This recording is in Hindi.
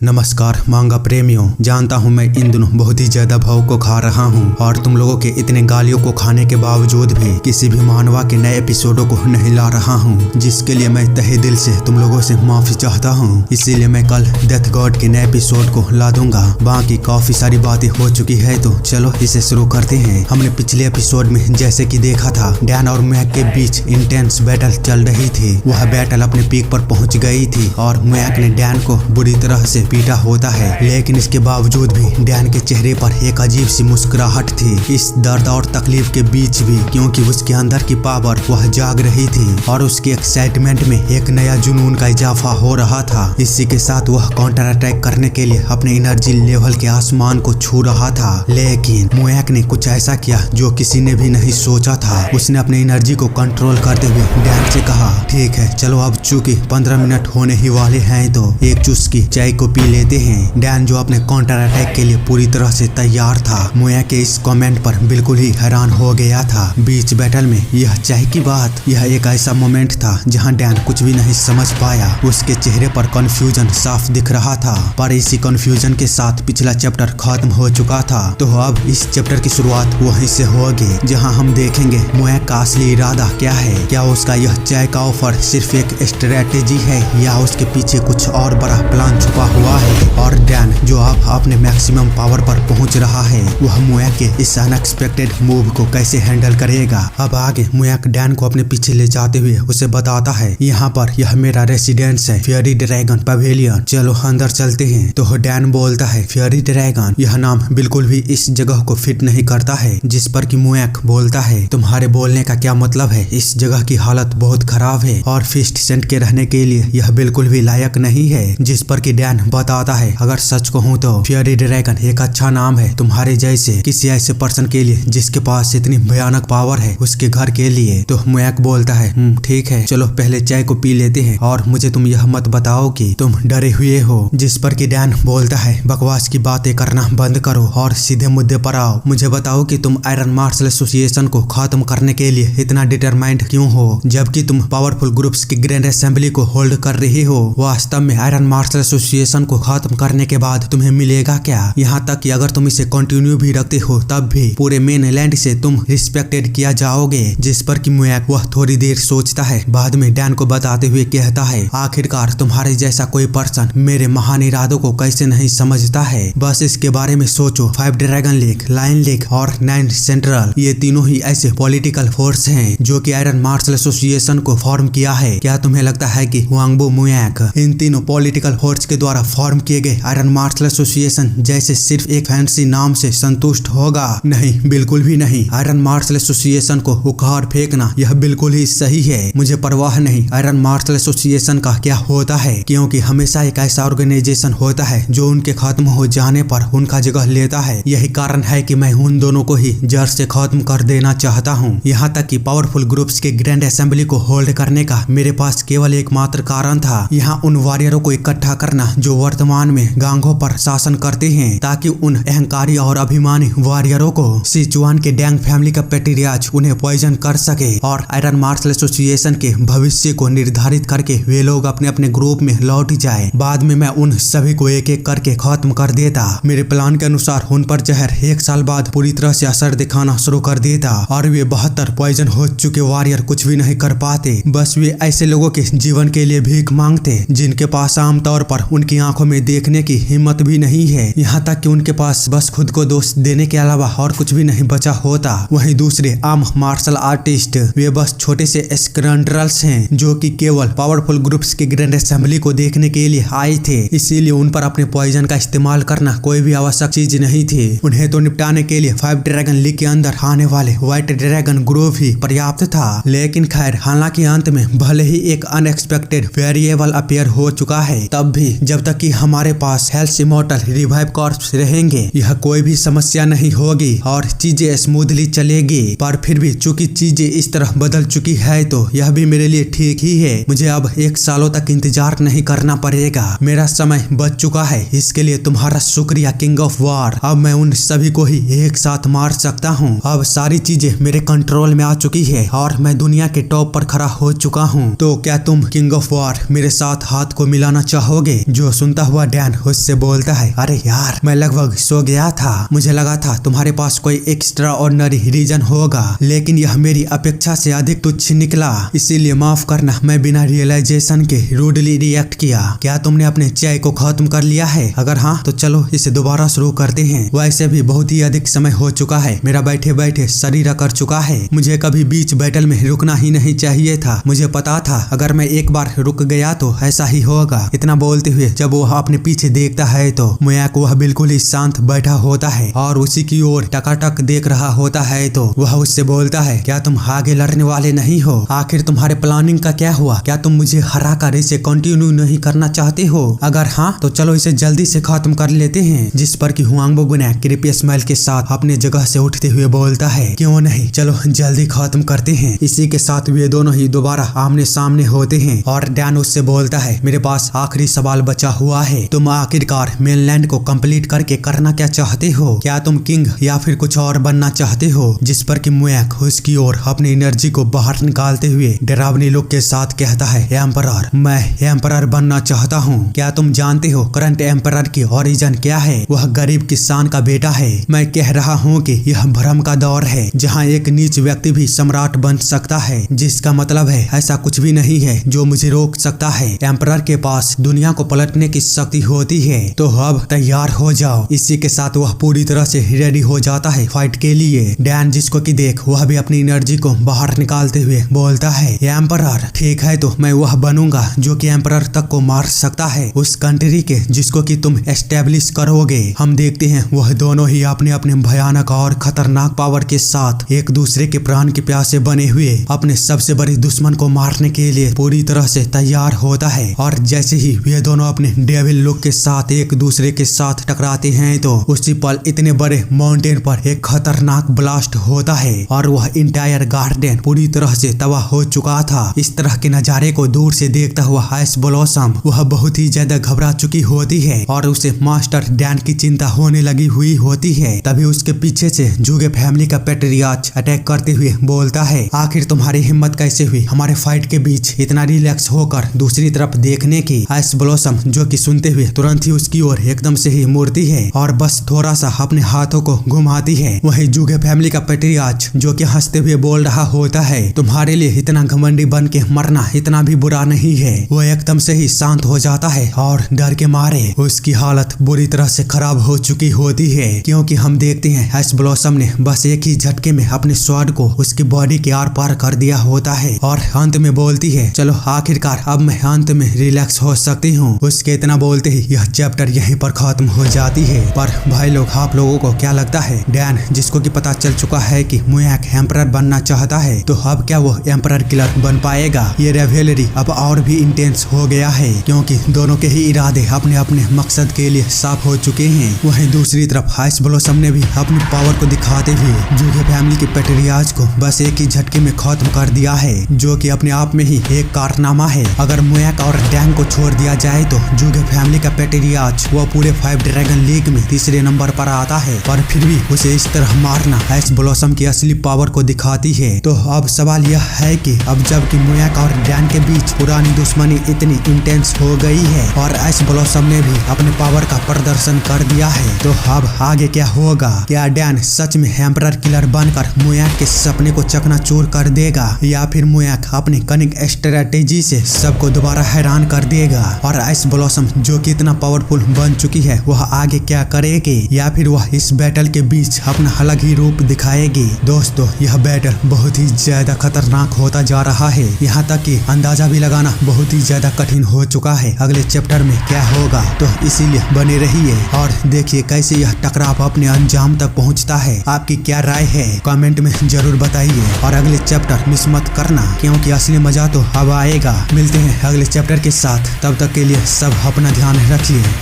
नमस्कार मांगा प्रेमियों, जानता हूँ मैं इन दिनों बहुत ही ज्यादा भाव को खा रहा हूँ और तुम लोगों के इतने गालियों को खाने के बावजूद भी किसी भी मानवा के नए एपिसोडों को नहीं ला रहा हूँ, जिसके लिए मैं तहे दिल से तुम लोगों से माफी चाहता हूँ। इसीलिए मैं कल डेथ गॉड के नए एपिसोड को ला दूंगा। बाकी काफी सारी बातें हो चुकी है, तो चलो इसे शुरू करते हैं। हमने पिछले एपिसोड में जैसे कि देखा था, डैन और मैक के बीच इंटेंस बैटल चल रही थी। वह बैटल अपने पीक पर पहुंच गई थी और मैक ने डैन को बुरी तरह से पीटा होता है, लेकिन इसके बावजूद भी डैन के चेहरे पर एक अजीब सी मुस्कुराहट थी, इस दर्द और तकलीफ के बीच भी, क्योंकि उसके अंदर की पावर वह जाग रही थी और उसके एक्साइटमेंट में एक नया जुनून का इजाफा हो रहा था। इसी के साथ वह काउंटर अटैक करने के लिए अपने एनर्जी लेवल के आसमान को छू रहा था, लेकिन मुएक ने कुछ ऐसा किया जो किसी ने भी नहीं सोचा था। उसने अपने एनर्जी को कंट्रोल करते हुए डैन से कहा, ठीक है चलो, अब चूंकि 15 मिनट होने ही वाले हैं तो एक चुस्की चाय को पी लेते हैं। डैन जो अपने काउंटर अटैक के लिए पूरी तरह से तैयार था, मुएक के इस कमेंट पर बिल्कुल ही हैरान हो गया था। बीच बैटल में यह चाय की बात, यह एक ऐसा मोमेंट था जहां डैन कुछ भी नहीं समझ पाया। उसके चेहरे पर कंफ्यूजन साफ दिख रहा था, पर इसी कंफ्यूजन के साथ पिछला चैप्टर खत्म हो चुका था। तो अब इस चैप्टर की शुरुआत वहीं से होगी, जहां हम देखेंगे मुएक का असली इरादा क्या है। क्या उसका यह चाय का ऑफर सिर्फ एक स्ट्रेटेजी है या उसके पीछे कुछ और बड़ा प्लान छुपा हुआ है। और डैन जो अब अपने मैक्सिमम पावर पर पहुंच रहा है, वह मुएक के इस अनएक्सपेक्टेड मूव को कैसे हैंडल करेगा। अब आगे मुएक डैन को अपने पीछे ले जाते हुए उसे बताता है, यहाँ पर यह मेरा रेसिडेंस है, फेयरी ड्रैगन पवेलियन, चलो अंदर चलते हैं। तो डैन बोलता है, फेयरी ड्रैगन, यह नाम बिल्कुल भी इस जगह को फिट नहीं करता है। जिस पर कि मुएक बोलता है, तुम्हारे बोलने का क्या मतलब है, इस जगह की हालत बहुत खराब है और फिस्ट सेंट के रहने के लिए यह बिल्कुल भी लायक नहीं है। जिस पर कि डैन बताता है, अगर सच कहूँ तो फेयरी ड्रैगन एक अच्छा नाम है तुम्हारे जैसे किसी ऐसे पर्सन के लिए जिसके पास इतनी भयानक पावर है उसके घर के लिए। तो मुएक बोलता है, ठीक है चलो पहले चाय को पी लेते हैं और मुझे तुम यह मत बताओ कि तुम डरे हुए हो। जिस पर कि डैन बोलता है, बकवास की बातें करना बंद करो और सीधे मुद्दे पर आओ। मुझे बताओ कि तुम आयरन मार्शल एसोसिएशन को खत्म करने के लिए इतना डिटरमाइंड क्यों हो, जबकि तुम पावरफुल ग्रुप्स की ग्रैंड असेंबली को होल्ड कर रही हो। वास्तव में आयरन मार्शल एसोसिएशन को खत्म करने के बाद तुम्हें मिलेगा क्या। यहाँ तक कि अगर तुम इसे कंटिन्यू भी रखते हो तब भी पूरे मेन लैंड से तुम रिस्पेक्टेड किया जाओगे। जिस पर कि मुएक वह थोड़ी देर सोचता है, बाद में डैन को बताते हुए कहता है, आखिरकार तुम्हारे जैसा कोई पर्सन मेरे महान इरादों को कैसे नहीं समझता है। बस इसके बारे में सोचो, 5 ड्रैगन लीग, लायन लीग और 9 सेंट्रल, ये तीनों ही ऐसे पॉलिटिकल फोर्स हैं जो कि आयरन मार्शल एसोसिएशन को फॉर्म किया है। क्या तुम्हें लगता है कि वांगबो मुएक इन तीनों पॉलिटिकल फोर्स के द्वारा फॉर्म किए गए आयरन मार्शल एसोसिएशन जैसे सिर्फ एक फैंसी नाम से संतुष्ट होगा? नहीं, बिल्कुल भी नहीं। आयरन मार्शल एसोसिएशन को उखाड़ फेंकना यह बिल्कुल ही सही है। मुझे परवाह नहीं आयरन मार्शल एसोसिएशन का क्या होता है, क्योंकि हमेशा एक ऐसा ऑर्गेनाइजेशन होता है जो उनके खत्म हो जाने पर उनका जगह लेता है। यही कारण है कि मैं उन दोनों को ही जड़ से खत्म कर देना चाहता हूँ। यहाँ तक कि पावरफुल ग्रुप्स के ग्रैंड असेंबली को होल्ड करने का मेरे पास केवल एकमात्र कारण था, यहाँ उन वॉरियरों को इकट्ठा करना जो वर्तमान में गांगो पर शासन करते हैं, ताकि उन अहंकारी और अभिमानी वॉरियरों को सिचुआन के डैंग फैमिली का पेट्रियार्च उन्हें पॉइजन कर सके और आयरन मार्शल एसोसिएशन के भविष्य को निर्धारित करके वे लोग अपने अपने ग्रुप में लौट जाए। बाद में मैं उन सभी को एक एक करके खत्म कर देता। मेरे प्लान के अनुसार उन पर जहर 1 साल बाद पूरी तरह से असर दिखाना शुरू कर देता और वे 72 पॉइजन हो चुके वॉरियर कुछ भी नहीं कर पाते। बस वे ऐसे लोगों के जीवन के लिए भीख मांगते जिनके पास आमतौर पर उनकी आंखों में देखने की हिम्मत भी नहीं है। यहाँ तक कि उनके पास बस खुद को दोष देने के अलावा और कुछ भी नहीं बचा होता। वहीं दूसरे आम मार्शल आर्टिस्ट, वे बस छोटे से स्क्रंड्रल्स हैं जो कि केवल पावरफुल ग्रुप्स के ग्रैंड असेंबली को देखने के लिए आए थे, इसीलिए उन पर अपने पॉइजन का इस्तेमाल करना कोई भी आवश्यक चीज नहीं थी। उन्हें तो निपटाने के लिए 5 ड्रैगन लीग के अंदर आने वाले व्हाइट ड्रैगन ग्रोव ही पर्याप्त था। लेकिन खैर, हालांकि अंत में भले ही एक अनएक्सपेक्टेड वेरिएबल अपीयर हो चुका है, तब भी जब तक कि हमारे पास हेल्थ इमॉर्टल रिवाइव कॉर्प्स रहेंगे, यह कोई भी समस्या नहीं होगी और चीजें स्मूथली चलेगी। पर फिर भी चूंकि चीजें इस तरह बदल चुकी है तो यह भी मेरे लिए ठीक ही है। मुझे अब 1 सालों तक इंतजार नहीं करना पड़ेगा। मेरा समय बच चुका है, इसके लिए तुम्हारा शुक्रिया किंग ऑफ वॉर। अब मैं उन सभी को ही एक साथ मार सकता हूँ। अब सारी चीजें मेरे कंट्रोल में आ चुकी है और मैं दुनिया के टॉप पर खड़ा हो चुका हूँ। तो क्या तुम किंग ऑफ वॉर मेरे साथ हाथ को मिलाना चाहोगे? जो सुनता हुआ डैन उससे बोलता है, अरे यार मैं लगभग सो गया था, मुझे लगा था तुम्हारे पास कोई एक्स्ट्रा ऑर्डिनरी रीजन होगा, लेकिन यह मेरी अपेक्षा से अधिक तुच्छ निकला, इसीलिए माफ करना मैं बिना रियलाइजेशन के रूडली रिएक्ट किया। क्या तुमने अपने चाय को खत्म कर लिया है? अगर हाँ तो चलो इसे दोबारा शुरू करते हैं। वैसे भी बहुत ही अधिक समय हो चुका है, मेरा बैठे बैठे शरीर अकड़ चुका है। मुझे कभी बीच बैटल में रुकना ही नहीं चाहिए था। मुझे पता था अगर मैं एक बार रुक गया तो ऐसा ही होगा। इतना बोलते हुए जब वह अपने पीछे देखता है तो मुयाक वह बिल्कुल ही शांत बैठा होता है और उसी की ओर टकाटक देख रहा होता है। तो वह उससे बोलता है, क्या तुम आगे लड़ने वाले नहीं हो? आखिर तुम्हारे प्लानिंग का क्या हुआ? क्या तुम मुझे हरा कर इसे कंटिन्यू नहीं करना चाहते हो? अगर हाँ तो चलो इसे जल्दी से खत्म कर लेते हैं। जिस पर कि हुआंग गुना कृपया स्माइल के साथ अपने जगह से उठते हुए बोलता है, क्यों नहीं, चलो जल्दी खत्म करते हैं। इसी के साथ वे दोनों ही दोबारा आमने सामने होते हैं और डैन उससे बोलता है, मेरे पास आखिरी सवाल बचा हुआ है, तुम आखिरकार मेनलैंड को कंप्लीट करके करना क्या चाहते हो? क्या तुम किंग या फिर कुछ और बनना चाहते हो? जिस पर कि मुयाक उसकी ओर अपनी एनर्जी को बाहर निकालते हुए डरावनी लुक के साथ कहता है, एम्परर, मैं एम्परर बनना चाहता हूँ। क्या तुम जानते हो करंट एम्परर की ओरिजिन क्या है? वह गरीब किसान का बेटा है। मैं कह रहा हूँ कि यह भ्रम का दौर है जहाँ एक नीच व्यक्ति भी सम्राट बन सकता है, जिसका मतलब है ऐसा कुछ भी नहीं है जो मुझे रोक सकता है। एम्परर के पास दुनिया को पलटने की शक्ति होती है, तो अब तैयार हो जाओ। इसी के साथ वह पूरी तरह से रेडी हो जाता है फाइट के लिए। डैन जिसको कि देख वह भी अपनी एनर्जी को बाहर निकालते हुए बोलता है, एम्परर ठीक है तो मैं वह बनूंगा जो कि एम्परर तक को मार सकता है, उस कंट्री के जिसको कि तुम एस्टेब्लिश करोगे। हम देखते हैं वह दोनों ही अपने अपने भयानक और खतरनाक पावर के साथ एक दूसरे के प्राण के प्यासे बने हुए अपने सबसे बड़े दुश्मन को मारने के लिए पूरी तरह से तैयार होता है। और जैसे ही वे दोनों अपने डेविल लुक के साथ एक दूसरे के साथ टकराते हैं तो उसी पल इतने बड़े माउंटेन पर एक खतरनाक ब्लास्ट होता है और वह इंटायर गार्डन पूरी तरह से तबाह हो चुका था। इस तरह के नजारे को दूर से देखता हुआ आइस ब्लॉसम वह बहुत ही ज्यादा घबरा चुकी होती है और उसे मास्टर डैन की चिंता होने लगी हुई होती है। तभी उसके पीछे से जूगे फैमिली का पेट्रियार्च अटैक करते हुए बोलता है, आखिर तुम्हारी हिम्मत कैसे हुई हमारे फाइट के बीच इतना रिलैक्स होकर दूसरी तरफ देखने की? आइस ब्लॉसम जो कि सुनते हुए तुरंत ही उसकी ओर एकदम से ही मुड़ती है और बस थोड़ा सा अपने हाथों को घुमाती है। वही जूगे फैमिली का पेट्रियार्च जो कि हंसते हुए बोल रहा होता है, तुम्हारे लिए इतना घमंडी बन के मरना इतना भी बुरा नहीं है। वो एकदम से ही शांत हो जाता है और डर के मारे उसकी हालत बुरी तरह से खराब हो चुकी होती है, क्योंकि हम देखते हैं आइस ब्लॉसम ने बस एक ही झटके में अपने स्वॉर्ड को उसकी बॉडी के आर पार कर दिया होता है और अंत में बोलती है, चलो आखिरकार अब मैं अंत में रिलैक्स हो सकती हूँ। उसके इतना बोलते ही यह चैप्टर यहीं पर खत्म हो जाती है। पर भाई लोग आप लोगों को क्या लगता है, डैन जिसको कि पता चल चुका है कि मुयाक एम्परर बनना चाहता है, तो अब क्या वो एम्परर किलर बन पाएगा? ये रेवेलरी अब और भी इंटेंस हो गया है क्योंकि दोनों के ही इरादे अपने अपने मकसद के लिए साफ हो चुके हैं। वहीं दूसरी तरफ आइस ब्लॉसम ने भी अपनी पावर को दिखाते हुए जूगे फैमिली के पेट्रियार्च को बस एक ही झटके में खत्म कर दिया है, जो कि अपने आप में ही एक कारनामा है। अगर मुयाक और डैन को छोड़ दिया जाए तो जूगे फैमिली का पेट्रियार्च वो पूरे 5 ड्रैगन लीग में तीसरे नंबर पर आता है, पर फिर भी उसे इस तरह मारना आइस ब्लॉसम की असली पावर को दिखाती है। तो अब सवाल यह है कि अब जब कि मुयाक और डैन के बीच पुरानी दुश्मनी इतनी इंटेंस हो गई है और आइस ब्लॉसम ने भी अपने पावर का प्रदर्शन कर दिया है, तो अब आगे क्या होगा? क्या डैन सच में एम्परर किलर बनकर मुयाक के सपने को चकनाचूर कर देगा या फिर मुयाक अपनी कनिंग स्ट्रेटेजी से सबको दोबारा हैरान कर देगा? और आइस ब्लॉसम जो कि इतना पावरफुल बन चुकी है वह आगे क्या करेगी या फिर वह इस बैटल के बीच अपना अलग ही रूप दिखाएगी? दोस्तों यह बैटल बहुत ही ज्यादा खतरनाक होता जा रहा है, यहाँ तक कि अंदाजा भी लगाना बहुत ही ज्यादा कठिन हो चुका है अगले चैप्टर में क्या होगा। तो इसीलिए बने रहिए और देखिए कैसे यह टकराव अपने अंजाम तक पहुँचता है। आपकी क्या राय है कमेंट में जरूर बताइए और अगले चैप्टर मिस मत करना क्योंकि असली मजा तो अब आएगा। मिलते हैं अगले चैप्टर के साथ, तब तक के लिए सब अपना ध्यान रखिए।